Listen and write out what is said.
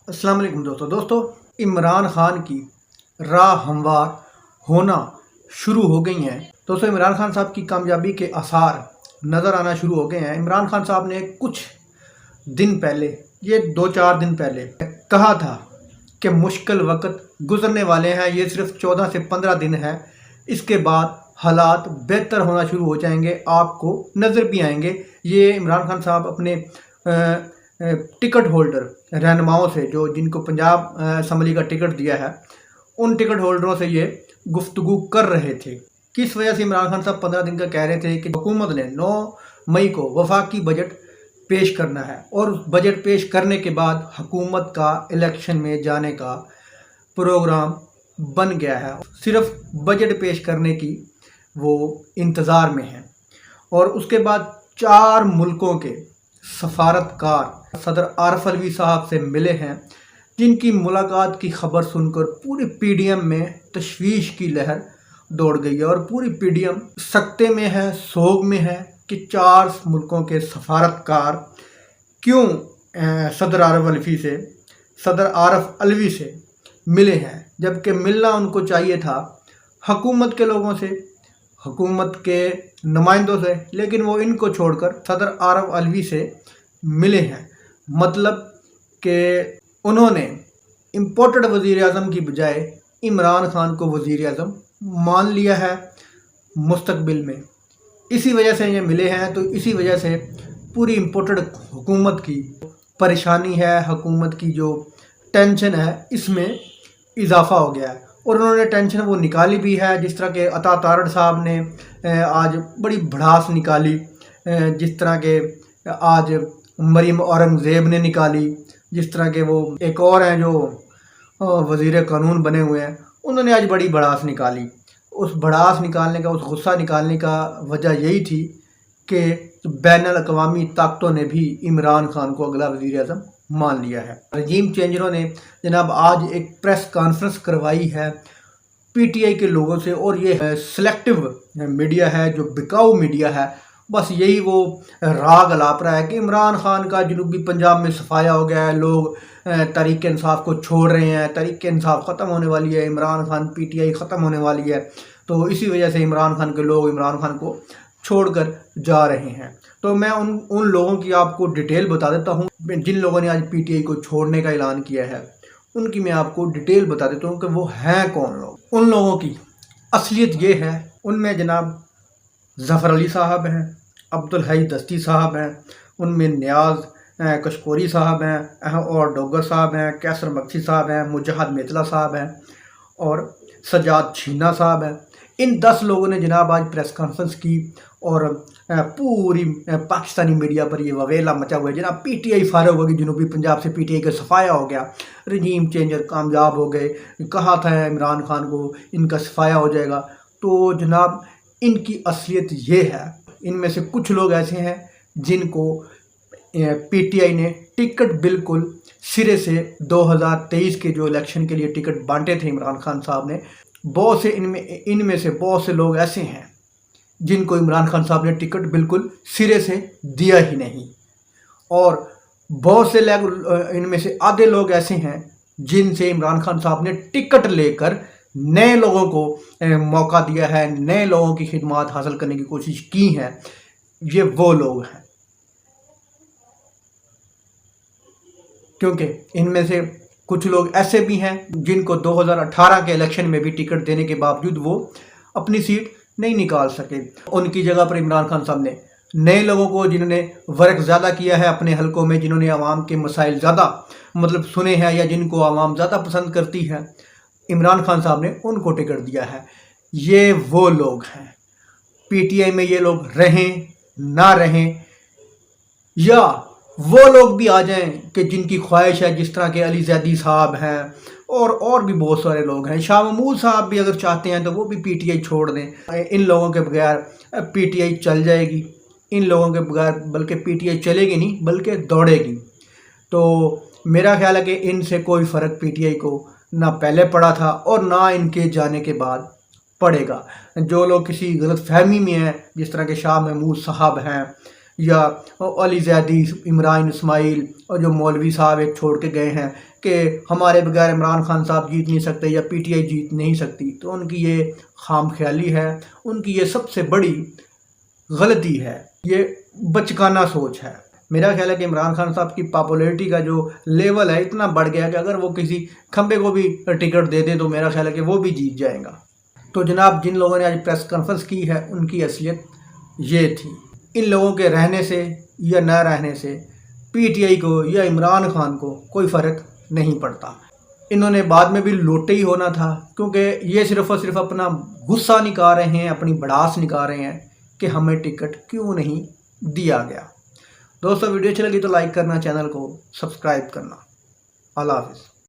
अस्सलाम वालेकुम दोस्तों इमरान खान की राह हमवार होना शुरू हो गई हैं। दोस्तों इमरान खान साहब की कामयाबी के आसार नज़र आना शुरू हो गए हैं। इमरान खान साहब ने कुछ दिन पहले, ये 2-4 दिन पहले कहा था कि मुश्किल वक्त गुजरने वाले हैं, ये सिर्फ 14 से 15 दिन है, इसके बाद हालात बेहतर होना शुरू हो जाएंगे, आपको नज़र भी आएंगे। ये इमरान खान साहब अपने टिकट होल्डर रहनुमाओं से, जो जिनको पंजाब असम्बली का टिकट दिया है, उन टिकट होल्डरों से ये गुफ्तगू कर रहे थे। किस वजह से इमरान खान साहब 15 दिन का कह रहे थे कि हुकूमत ने 9 मई को वफाकी बजट पेश करना है और बजट पेश करने के बाद हुकूमत का इलेक्शन में जाने का प्रोग्राम बन गया है। सिर्फ बजट पेश करने की वो इंतज़ार में हैं। और उसके बाद 4 मुल्कों के सफारतकार सदर आरफ अलवी साहब से मिले हैं, जिनकी मुलाकात की खबर सुनकर पूरी पीडीएम में तशवीश की लहर दौड़ गई है और पूरी पीडीएम सकते में है, सोग में है कि 4 मुल्कों के सफारतकार क्यों सदर आरफ अलवी से मिले हैं, जबकि मिलना उनको चाहिए था हुकूमत के लोगों से, हुकूमत के नुमाइंदों से, लेकिन वो इनको छोड़कर सदर आरफ अलवी से मिले हैं। मतलब कि उन्होंने इम्पोर्टेड वज़ीर आज़म की बजाय इमरान खान को वज़ीर आज़म मान लिया है मुस्तकबिल में। इसी वजह से ये मिले हैं। तो इसी वजह से पूरी इम्पोर्टेड हुकूमत की परेशानी है, हुकूमत की जो टेंशन है, इसमें इजाफ़ा हो गया है और उन्होंने टेंशन वो निकाली भी है। जिस तरह के अता तारड़ साहब ने आज बड़ी भड़ास निकाली, जिस तरह के आज मरीम औरंगज़ेब ने निकाली, जिस तरह के वो एक और हैं जो वज़ीर कानून बने हुए हैं, उन्होंने आज बड़ी भड़ास निकाली। उस भड़ास निकालने का, उस गुस्सा निकालने का वजह यही थी कि बैनुल अक़वामी ताकतों ने भी इमरान खान को अगला वज़ीर आज़म मान लिया है। रजीम चेंजरों ने जनाब आज एक प्रेस कॉन्फ्रेंस करवाई है पीटीआई के लोगों से, और ये सिलेक्टिव मीडिया है, जो बिकाऊ मीडिया है, बस यही वो राग अलाप रहा है कि इमरान खान का जनूबी पंजाब में सफाया हो गया है, लोग तहरीक इंसाफ को छोड़ रहे हैं, तहरीक इंसाफ ख़त्म होने वाली है, इमरान खान पीटीआई ख़त्म होने वाली है। तो इसी वजह से इमरान खान के लोग इमरान खान को छोड़कर जा रहे हैं। तो मैं उन लोगों की आपको डिटेल बता देता हूँ जिन लोगों ने आज पीटीआई को छोड़ने का ऐलान किया है, उनकी मैं आपको डिटेल बता देता हूँ कि वो हैं कौन लोग। उन लोगों की असलियत ये है, उनमें जनाब ज़फ़र अली साहब हैं, अब्दुल हई दस्ती साहब हैं, उनमें नियाज़ कशकोरी साहब हैं और डोगर साहब हैं, कैसर मक्सी साहब हैं, मुजाहिद मेतला साहब हैं और सजाद छीना साहब हैं। इन 10 लोगों ने जनाब आज प्रेस कॉन्फ्रेंस की और पूरी पाकिस्तानी मीडिया पर ये ववेला मचा हुआ है। जनाब पीटीआई फारग होगी, जनूबी पंजाब से पीटीआई का सफाया हो गया, रजीम चेंजर कामयाब हो गए, कहा था इमरान खान को इनका सफाया हो जाएगा। तो जनाब इनकी असलियत ये है, इनमें से कुछ लोग ऐसे हैं जिनको पीटीआई ने टिकट बिल्कुल सिरे से 2023 के जो इलेक्शन के लिए टिकट बांटे थे इमरान खान साहब ने, बहुत से इनमें से बहुत से लोग ऐसे हैं जिनको इमरान खान साहब ने टिकट बिल्कुल सिरे से दिया ही नहीं, और बहुत से लोग, इनमें से आधे लोग ऐसे हैं जिनसे इमरान खान साहब ने टिकट लेकर नए लोगों को मौका दिया है, नए लोगों की खिदमत हासिल करने की कोशिश की है। ये वो लोग हैं, क्योंकि इनमें से कुछ लोग ऐसे भी हैं जिनको 2018 के इलेक्शन में भी टिकट देने के बावजूद वो अपनी सीट नहीं निकाल सके। उनकी जगह पर इमरान खान साहब ने नए लोगों को, जिन्होंने वर्क ज़्यादा किया है अपने हलकों में, जिन्होंने आवाम के मसाइल ज़्यादा सुने हैं या जिनको आवाम ज़्यादा पसंद करती है, इमरान खान साहब ने उनको टिकट दिया है। ये वो लोग हैं। पीटीआई में ये लोग रहें ना रहें, या वो लोग भी आ जाएं कि जिनकी ख्वाहिश है, जिस तरह के अली जैदी साहब हैं और भी बहुत सारे लोग हैं। शाह महमूद साहब भी अगर चाहते हैं तो वो भी पीटीआई छोड़ दें। इन लोगों के बगैर पीटीआई चल जाएगी, इन लोगों के बगैर बल्कि पीटीआई चलेगी नहीं बल्कि दौड़ेगी। तो मेरा ख्याल है कि इनसे कोई फ़र्क पीटीआई को ना पहले पड़ा था और ना इनके जाने के बाद पड़ेगा। जो लोग किसी गलत फहमी में हैं, जिस तरह के शाह महमूद साहब हैं, یا علی زیدی، عمران اسماعیل اور جو مولوی صاحب ایک چھوڑ کے گئے ہیں کہ ہمارے بغیر عمران خان صاحب جیت نہیں سکتے یا پی ٹی آئی جیت نہیں سکتی، تو ان کی یہ خام خیالی ہے، ان کی یہ سب سے بڑی غلطی ہے، یہ بچکانہ سوچ ہے۔ میرا خیال ہے کہ عمران خان صاحب کی پاپولیرٹی کا جو لیول ہے اتنا بڑھ گیا کہ اگر وہ کسی کھمبے کو بھی ٹکٹ دے دیں تو میرا خیال ہے کہ وہ بھی جیت جائے گا۔ تو جناب، جن لوگوں نے آج پریس کانفرنس کی ہے ان کی اصلیت یہ تھی۔ ان لوگوں کے رہنے سے یا نہ رہنے سے پی ٹی آئی کو یا عمران خان کو کوئی فرق نہیں پڑتا۔ انہوں نے بعد میں بھی لوٹے ہی ہونا تھا، کیونکہ یہ صرف اور صرف اپنا غصہ نکال رہے ہیں، اپنی بڑاس نکال رہے ہیں کہ ہمیں ٹکٹ کیوں نہیں دیا گیا۔ دوستو، ویڈیو اچھی لگی تو لائک کرنا، چینل کو سبسکرائب کرنا۔ اللہ حافظ۔